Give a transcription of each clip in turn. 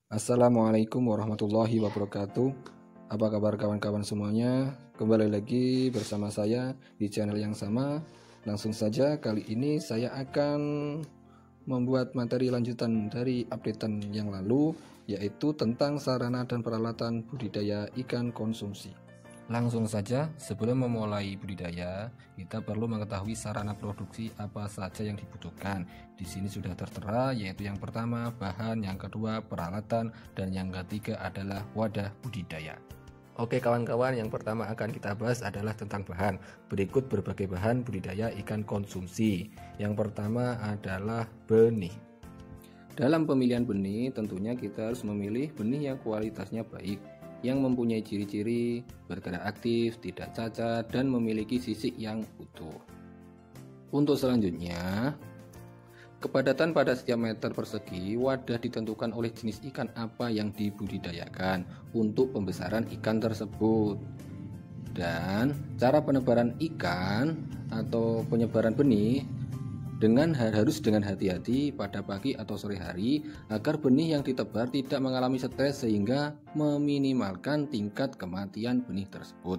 Assalamualaikum warahmatullahi wabarakatuh. Apa kabar kawan-kawan semuanya? Kembali lagi bersama saya di channel yang sama. Langsung saja kali ini saya akan membuat materi lanjutan dari updatean yang lalu, yaitu tentang sarana dan peralatan budidaya ikan konsumsi. Langsung saja, sebelum memulai budidaya, kita perlu mengetahui sarana produksi apa saja yang dibutuhkan. Di sini sudah tertera, yaitu yang pertama bahan, yang kedua peralatan, dan yang ketiga adalah wadah budidaya. Oke kawan-kawan, yang pertama akan kita bahas adalah tentang bahan. Berikut berbagai bahan budidaya ikan konsumsi. Yang pertama adalah benih. Dalam pemilihan benih, tentunya kita harus memilih benih yang kualitasnya baik, yang mempunyai ciri-ciri bergerak aktif, tidak cacat, dan memiliki sisik yang utuh. Untuk selanjutnya, kepadatan pada setiap meter persegi wadah ditentukan oleh jenis ikan apa yang dibudidayakan untuk pembesaran ikan tersebut. Dan cara penebaran ikan atau penyebaran benih harus dengan hati-hati pada pagi atau sore hari agar benih yang ditebar tidak mengalami stres sehingga meminimalkan tingkat kematian benih tersebut.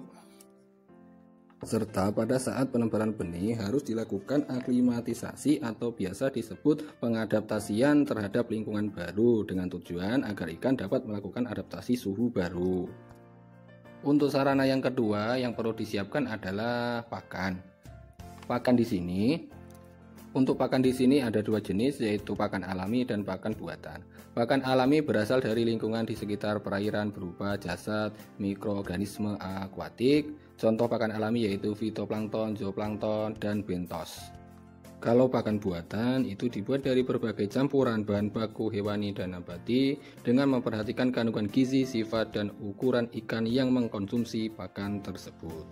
Serta pada saat penebaran benih harus dilakukan aklimatisasi atau biasa disebut pengadaptasian terhadap lingkungan baru dengan tujuan agar ikan dapat melakukan adaptasi suhu baru. Untuk sarana yang kedua yang perlu disiapkan adalah pakan. Untuk pakan di sini ada dua jenis, yaitu pakan alami dan pakan buatan. Pakan alami berasal dari lingkungan di sekitar perairan berupa jasad mikroorganisme akuatik. Contoh pakan alami yaitu fitoplankton, zooplankton, dan bentos. Kalau pakan buatan itu dibuat dari berbagai campuran bahan baku hewani dan nabati dengan memperhatikan kandungan gizi, sifat, dan ukuran ikan yang mengkonsumsi pakan tersebut.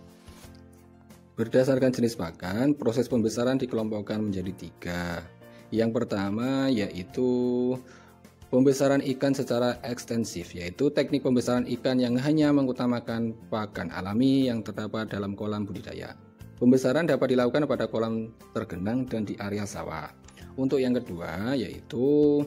Berdasarkan jenis pakan, proses pembesaran dikelompokkan menjadi tiga. Yang pertama yaitu pembesaran ikan secara ekstensif, yaitu teknik pembesaran ikan yang hanya mengutamakan pakan alami yang terdapat dalam kolam budidaya. Pembesaran dapat dilakukan pada kolam tergenang dan di area sawah. Untuk yang kedua yaitu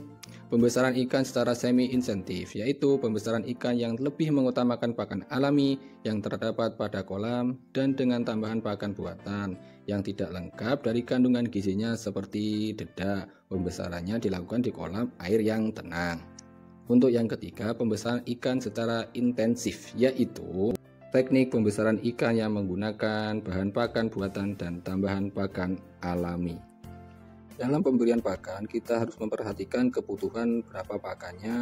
pembesaran ikan secara semi-insentif, yaitu pembesaran ikan yang lebih mengutamakan pakan alami yang terdapat pada kolam dan dengan tambahan pakan buatan yang tidak lengkap dari kandungan gizinya seperti dedak. Pembesarannya dilakukan di kolam air yang tenang. Untuk yang ketiga, pembesaran ikan secara intensif, yaitu teknik pembesaran ikan yang menggunakan bahan pakan buatan dan tambahan pakan alami. Dalam pemberian pakan, kita harus memperhatikan kebutuhan berapa pakannya,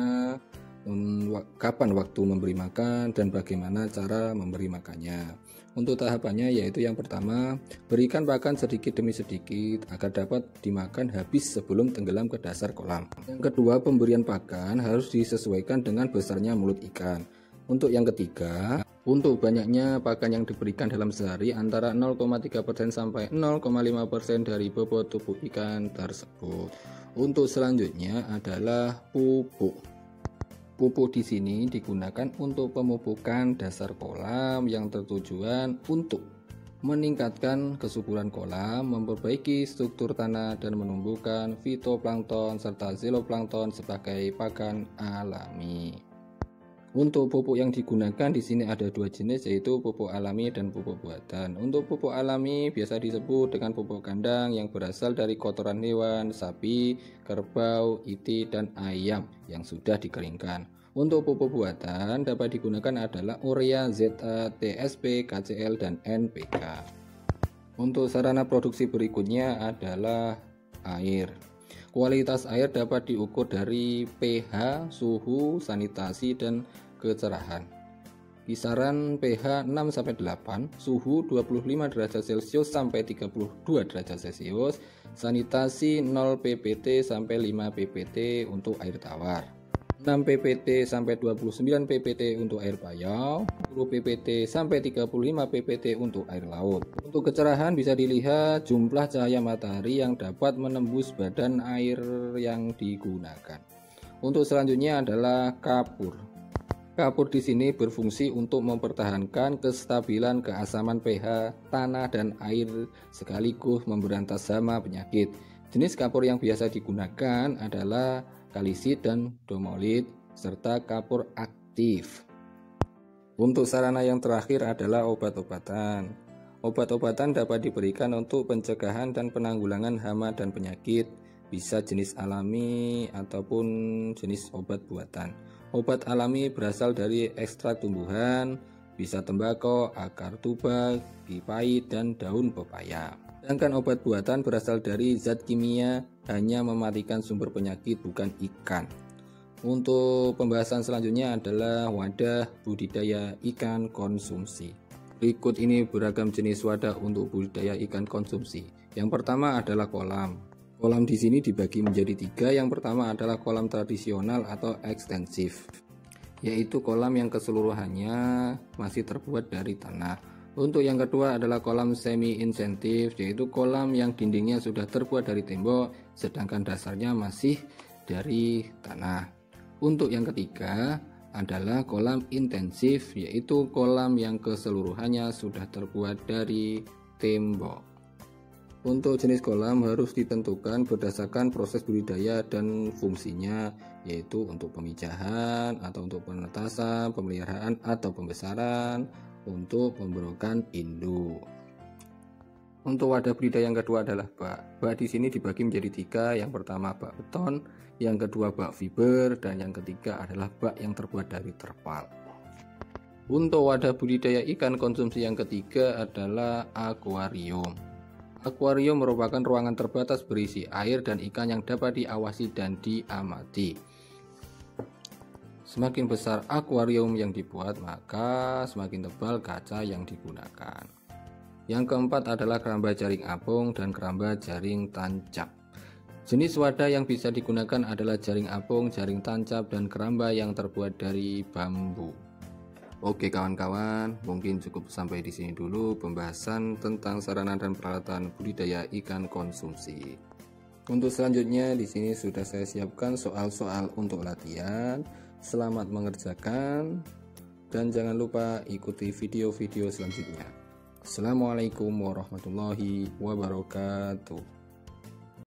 kapan waktu memberi makan, dan bagaimana cara memberi makannya. Untuk tahapannya yaitu yang pertama, berikan pakan sedikit demi sedikit agar dapat dimakan habis sebelum tenggelam ke dasar kolam. Yang kedua, pemberian pakan harus disesuaikan dengan besarnya mulut ikan. Untuk yang ketiga, untuk banyaknya pakan yang diberikan dalam sehari antara 0,3% sampai 0,5% dari bobot tubuh ikan tersebut. Untuk selanjutnya adalah pupuk. Pupuk di sini digunakan untuk pemupukan dasar kolam yang bertujuan untuk meningkatkan kesuburan kolam, memperbaiki struktur tanah, dan menumbuhkan fitoplankton serta zooplankton sebagai pakan alami. Untuk pupuk yang digunakan di sini ada dua jenis, yaitu pupuk alami dan pupuk buatan. Untuk pupuk alami biasa disebut dengan pupuk kandang yang berasal dari kotoran hewan, sapi, kerbau, iti, dan ayam yang sudah dikeringkan. Untuk pupuk buatan dapat digunakan adalah urea, ZA, TSP, KCl, dan NPK. Untuk sarana produksi berikutnya adalah air. Kualitas air dapat diukur dari pH, suhu, sanitasi, dan kecerahan. Kisaran pH 6-8, suhu 25 derajat Celcius sampai 32 derajat Celcius, sanitasi 0 ppt sampai 5 ppt untuk air tawar, 6 ppt sampai 29 ppt untuk air payau, 10 ppt sampai 35 ppt untuk air laut. Untuk kecerahan bisa dilihat jumlah cahaya matahari yang dapat menembus badan air yang digunakan. Untuk selanjutnya adalah kapur. Kapur di sini berfungsi untuk mempertahankan kestabilan keasaman pH tanah dan air sekaligus memberantas hama penyakit. Jenis kapur yang biasa digunakan adalah kalisit dan domolit. serta kapur aktif. Untuk sarana yang terakhir adalah obat-obatan. Obat-obatan dapat diberikan untuk pencegahan dan penanggulangan hama dan penyakit, bisa jenis alami ataupun jenis obat buatan. Obat alami berasal dari ekstrak tumbuhan, bisa tembakau, akar tuba, pipait, dan daun pepaya. Sedangkan obat buatan berasal dari zat kimia, hanya mematikan sumber penyakit, bukan ikan. Untuk pembahasan selanjutnya adalah wadah budidaya ikan konsumsi. Berikut ini beragam jenis wadah untuk budidaya ikan konsumsi. Yang pertama adalah kolam. Kolam di sini dibagi menjadi 3. Yang pertama adalah kolam tradisional atau ekstensif, yaitu kolam yang keseluruhannya masih terbuat dari tanah. Untuk yang kedua adalah kolam semi-insentif, yaitu kolam yang dindingnya sudah terbuat dari tembok, sedangkan dasarnya masih dari tanah. Untuk yang ketiga adalah kolam intensif, yaitu kolam yang keseluruhannya sudah terbuat dari tembok. Untuk jenis kolam harus ditentukan berdasarkan proses budidaya dan fungsinya, yaitu untuk pemijahan atau untuk penetasan, pemeliharaan atau pembesaran, untuk pemberokan induk. Untuk wadah budidaya yang kedua adalah bak. Bak di sini dibagi menjadi 3. Yang pertama bak beton, yang kedua bak fiber, dan yang ketiga adalah bak yang terbuat dari terpal. Untuk wadah budidaya ikan konsumsi yang ketiga adalah akuarium. Akuarium merupakan ruangan terbatas berisi air dan ikan yang dapat diawasi dan diamati. Semakin besar akuarium yang dibuat, maka semakin tebal kaca yang digunakan. Yang keempat adalah keramba jaring apung dan keramba jaring tancap. Jenis wadah yang bisa digunakan adalah jaring apung, jaring tancap, dan keramba yang terbuat dari bambu. Oke kawan-kawan, mungkin cukup sampai di sini dulu pembahasan tentang sarana dan peralatan budidaya ikan konsumsi. Untuk selanjutnya di sini sudah saya siapkan soal-soal untuk latihan. Selamat mengerjakan dan jangan lupa ikuti video-video selanjutnya. Assalamualaikum warahmatullahi wabarakatuh.